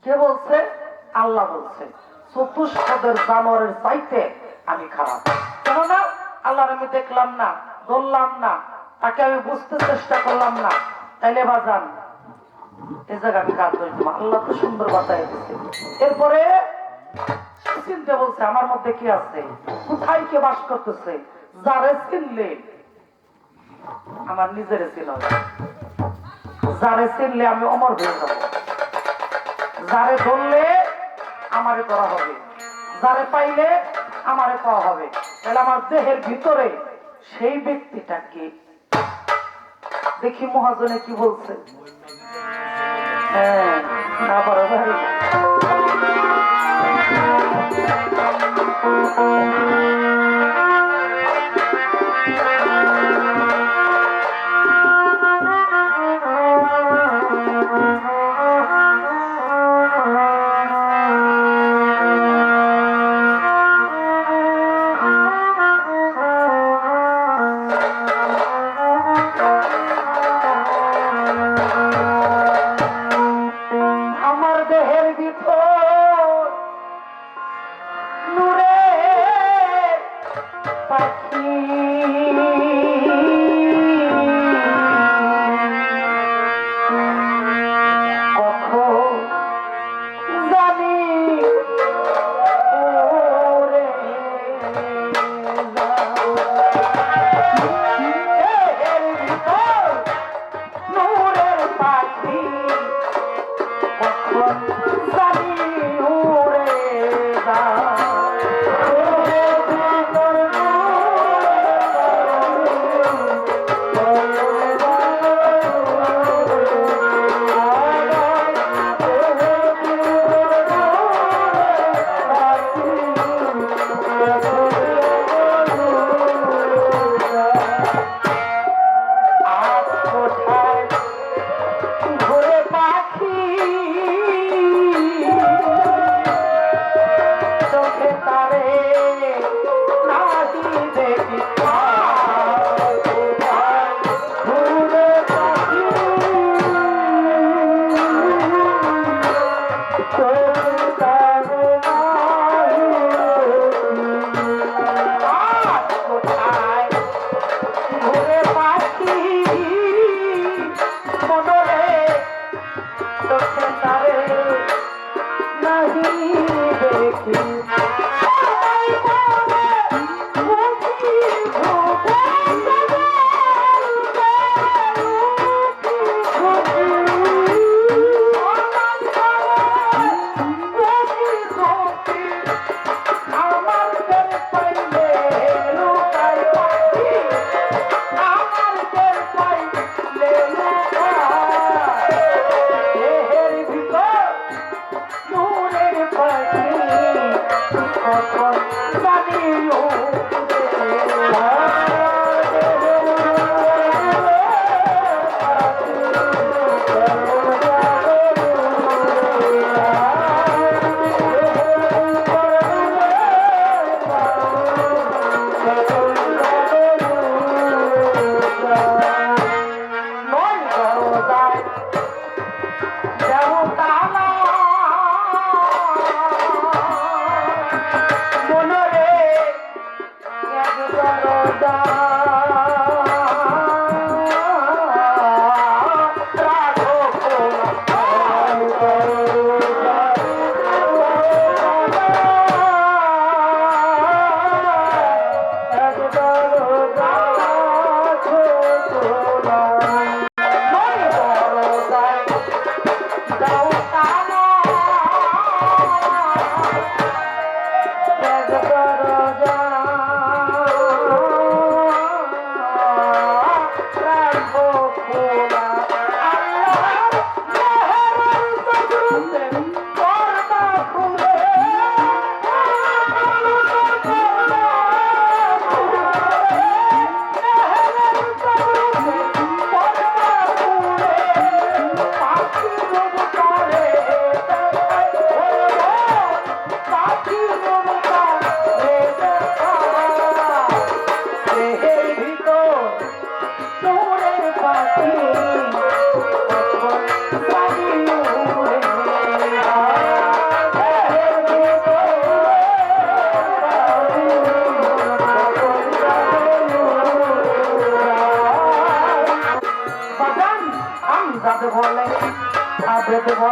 কে বলছে? আল্লাহ বলছে চতুষ্পদের জানোয়ারের চাইতে আমি খারাপ। কেননা আল্লাহর আমি দেখলাম না, ধরলাম না, তাকে আমি বুঝতে চেষ্টা করলাম না। তাইলে বাজান এই জায়গা আমি কাজ করলাম, আল্লাহ তো সুন্দর বাতায় দিচ্ছে। এরপরে চিনতে বলছে আমার মধ্যে কি আছে, কোথায় কে বাস করতেছে। যারে চিনলে আমার নিজের চিন হবে, যারে চিনলে আমি অমর হয়ে যাব, যারে ধরলে আমারে করা হবে, যারে পাইলে আমারে পাওয়া হবে। তাহলে আমার দেহের ভিতরে সেই ব্যক্তিটাকে দেখি মহাজনে কি বলছে। হ্যাঁ না পারো ভাই,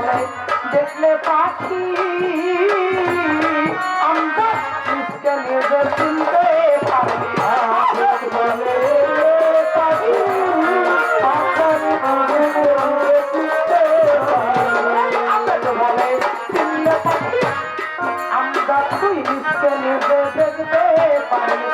বলে দেখলে পাখি আমরা নিজকে নিজে চিনতে পারি বলে পাখি বলে চিনলে পাখি আমরা তুই নিজকে নিজে দেখতে পারি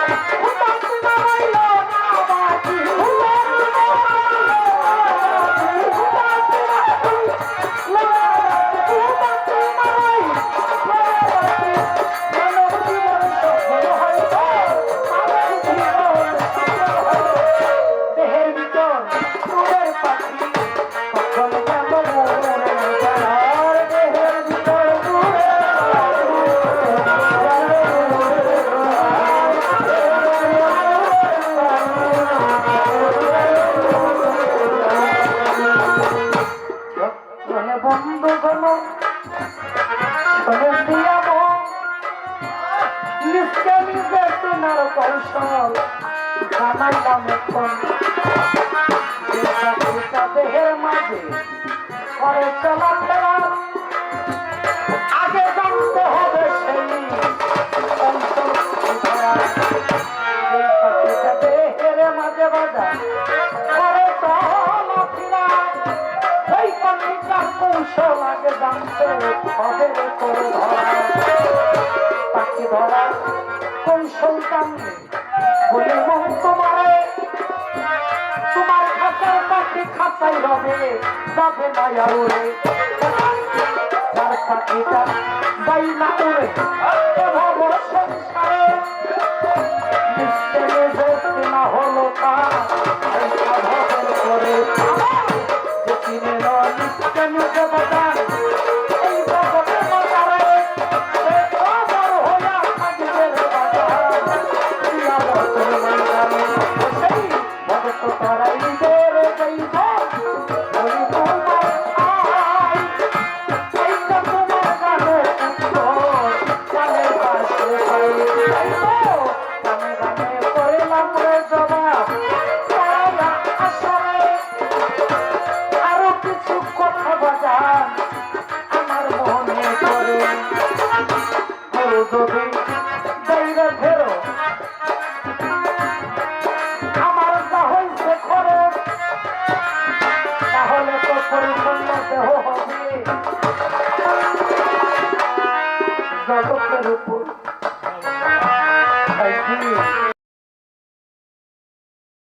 কৌশল জানাইলাম এখন দেহের মাঝে করে চলাফেরা আগে জানতে হবে সেই অঞ্চল দেহের মাঝে বাজার করে চলাফেরা সেই পাখিটার কৌশল আগে জানতে হবে করে ধরা পাখি ধরা কৌশল জানলে বলে মন তোমারে তোমার খাঁচার পাখি খাঁচাই রবে যাবে না উড়ে তার পাখিটা যাই না উড়ে এভাবে সংসারে নিশ্চয় যেতে না হলো তা করে যে চিনে নয় নিশ্চয় নিতে বাজার এই জগতে বাজারে আরো কিছু কথা বাজার আমার মনে করে যদি বাইরে ফেরো আমার যা হয়েছে খরচ তাহলে তো পরিপূর্ণ দেহ হবে জগতের উপর